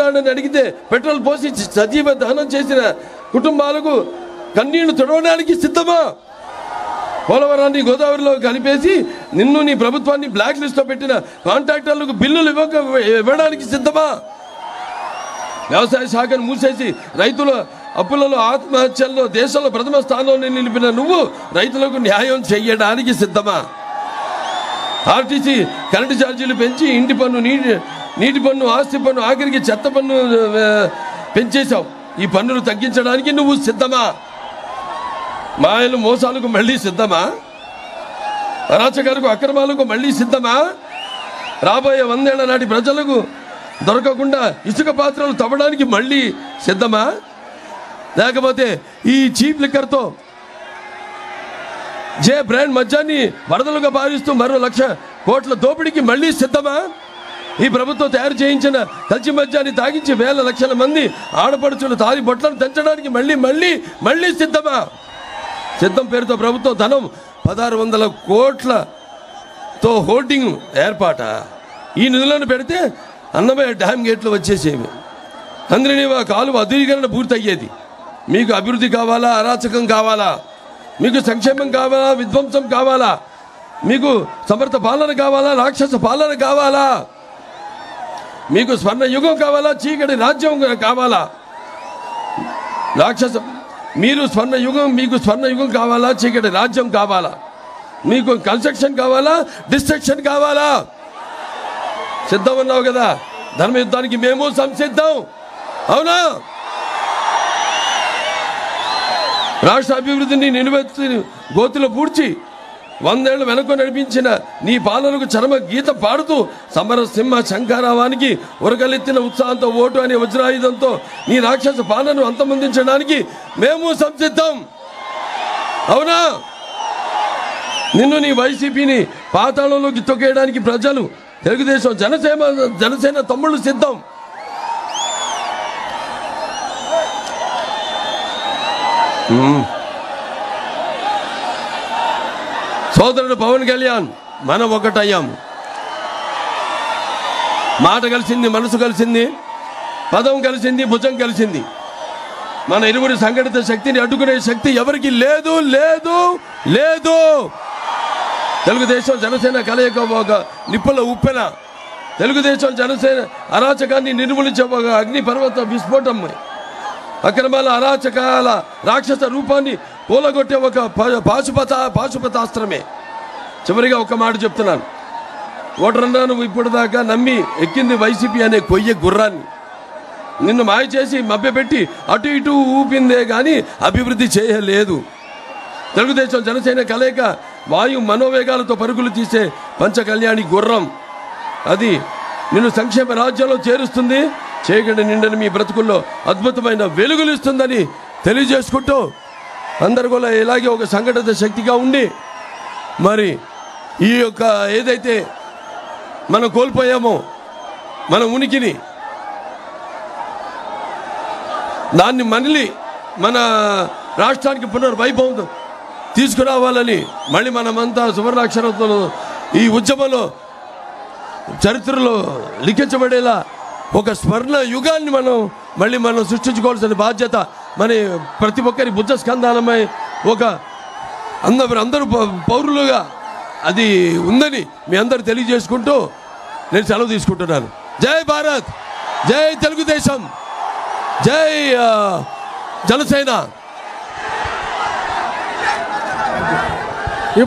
అడిగితే పెట్రోల్ పోసి సజీవ దహనం చేసిన కుటుంబాలకు కన్నీళ్లు తుడవడానికి సిద్ధమా? పోలవరాన్ని గోదావరిలో కలిపేసి నిన్ను నీ ప్రభుత్వాన్ని బ్లాక్ లిస్ట్ లో పెట్టిన కాంట్రాక్టర్లకు బిల్లులు ఇవ్వడానికి సిద్ధమా? వ్యవసాయ శాఖను మూసేసి రైతుల అప్పులలో ఆత్మహత్యల్లో దేశంలో ప్రథమ స్థానంలో నిలిపిన నువ్వు రైతులకు న్యాయం చేయడానికి సిద్ధమా? ఆర్టీసీ కరెంటు ఛార్జీలు పెంచి ఇంటి పన్ను, నీటి పన్ను, ఆస్తి పన్ను, ఆఖరికి చెత్త పన్ను పెంచేశావు. ఈ పన్నులు తగ్గించడానికి నువ్వు సిద్ధమా? మాయలు మోసాలకు మళ్ళీ సిద్ధమా? అరాచకాలకు అక్రమాలకు మళ్ళీ సిద్ధమా? రాబోయే 100 ఏళ్ల నాటి ప్రజలకు దొరకకుండా ఇసుక పాత్రలు తవ్వడానికి మళ్ళీ సిద్ధమా? లేకపోతే ఈ చీప్ లిక్కర్తో జే బ్రాండ్ మద్యాన్ని వరదలుగా భావిస్తూ మరో 1,00,000 కోట్ల దోపిడీకి మళ్ళీ సిద్ధమా? ఈ ప్రభుత్వం తయారు చేయించిన కల్చి మద్యాన్ని తాగించి వేల లక్షల మంది ఆడపడుచులు తాలి బొట్లను తెంచడానికి మళ్ళీ సిద్ధమా? సిద్ధం పేరుతో ప్రభుత్వం ధనం 1,600 కోట్లతో హోల్డింగ్ ఏర్పాట. ఈ నిధులను పెడితే అన్నమయ్య డ్యామ్ గేట్లు వచ్చేసేవి, అందరినీవా కాలువ అధునీకరణ పూర్తయ్యేది. మీకు అభివృద్ధి కావాలా? అరాచకం కావాలా? మీకు సంక్షేమం కావాలా? విధ్వంసం కావాలా? మీకు సమర్థ పాలన కావాలా? రాక్షస పాలన కావాలా? మీకు స్వర్ణ యుగం కావాలా? చీకటి రాజ్యం కావాలా? మీకు స్వర్ణ యుగం కావాలా? చీకటి రాజ్యం కావాలా? మీకు కన్స్ట్రక్షన్ కావాలా? డిస్ట్రక్షన్ కావాలా? సిద్ధం అన్నావు కదా, ధర్మ యుద్ధానికి మేము సంసిద్ధం. అవునా? రాష్ట్ర అభివృద్ధిని నిలువెత్తి గోతిలో పూడ్చి 100 ఏళ్లు వెనక్కు నడిపించిన నీ పాలనకు చరమ గీత పాడుతూ సమరసింహ శంఖారావానికి ఉరకలెత్తిన ఉత్సాహంతో ఓటు అనే వజ్రాయుధంతో నీ రాక్షస పాలనను అంతమొందించడానికి మేము సంసిద్ధం. అవునా? నిన్ను నీ వైసీపీని పాతాళంలోకి తొక్కేయడానికి ప్రజలు, తెలుగుదేశం, జనసేన తమ్ముళ్ళు సిద్ధం. సోదరుడు పవన్ కళ్యాణ్, మనం ఒకటయ్యాం. మాట కలిసింది, మనసు కలిసింది, పదం కలిసింది, భుజం కలిసింది. మన ఇరువురి సంఘటిత శక్తిని అడ్డుకునే శక్తి ఎవరికి లేదు, లేదు, లేదు. తెలుగుదేశం జనసేన కలయిక ఒక నిప్పుల ఉప్పెన. తెలుగుదేశం జనసేన అరాచకాన్ని నిర్మూలించే ఒక అగ్నిపర్వత విస్ఫోటం. అక్రమాల, అరాచకాల రాక్షస రూపాన్ని కూలగొట్టే ఒక పాశుపతాస్త్రమే. చివరిగా ఒక మాట చెప్తున్నాను. ఓటరన్నా నువ్వు ఇప్పటిదాకా నమ్మి ఎక్కింది వైసీపీ అనే కొయ్య గుర్రాన్ని. నిన్ను మాయ చేసి మభ్యపెట్టి అటు ఇటు ఊపిందే కానీ అభివృద్ధి చేయలేదు. తెలుగుదేశం జనసేన కలయిక వాయు మనోవేగాలతో పరుగులు తీసే పంచకళ్యాణి గుర్రం. అది నిన్ను సంక్షేమ రాజ్యంలో చేరుస్తుంది. చీకటి నిండిన మీ బ్రతుకుల్లో అద్భుతమైన వెలుగులు ఇస్తుందని తెలియజేసుకుంటూ, అందరు కూడా ఇలాగే ఒక సంఘటిత శక్తిగా ఉండి, మరి ఈ యొక్క ఏదైతే మనం కోల్పోయామో మన ఉనికిని, దాన్ని మళ్ళీ మన రాష్ట్రానికి పునర్వైభవం తీసుకురావాలని మళ్ళీ మనమంతా సువర్ణాక్షరంతో ఈ ఉద్యమంలో చరిత్రలో లిఖించబడేలా ఒక స్వర్ణ యుగాన్ని మనం సృష్టించుకోవాల్సిన బాధ్యత మన ప్రతి ఒక్కరి బుద్ధ స్కంధాలమై ఒక అందరూ పౌరులుగా అది ఉందని మీ అందరూ తెలియజేసుకుంటూ నేను సెలవు తీసుకుంటున్నాను. జై భారత్, జై తెలుగుదేశం, జై జనసేన.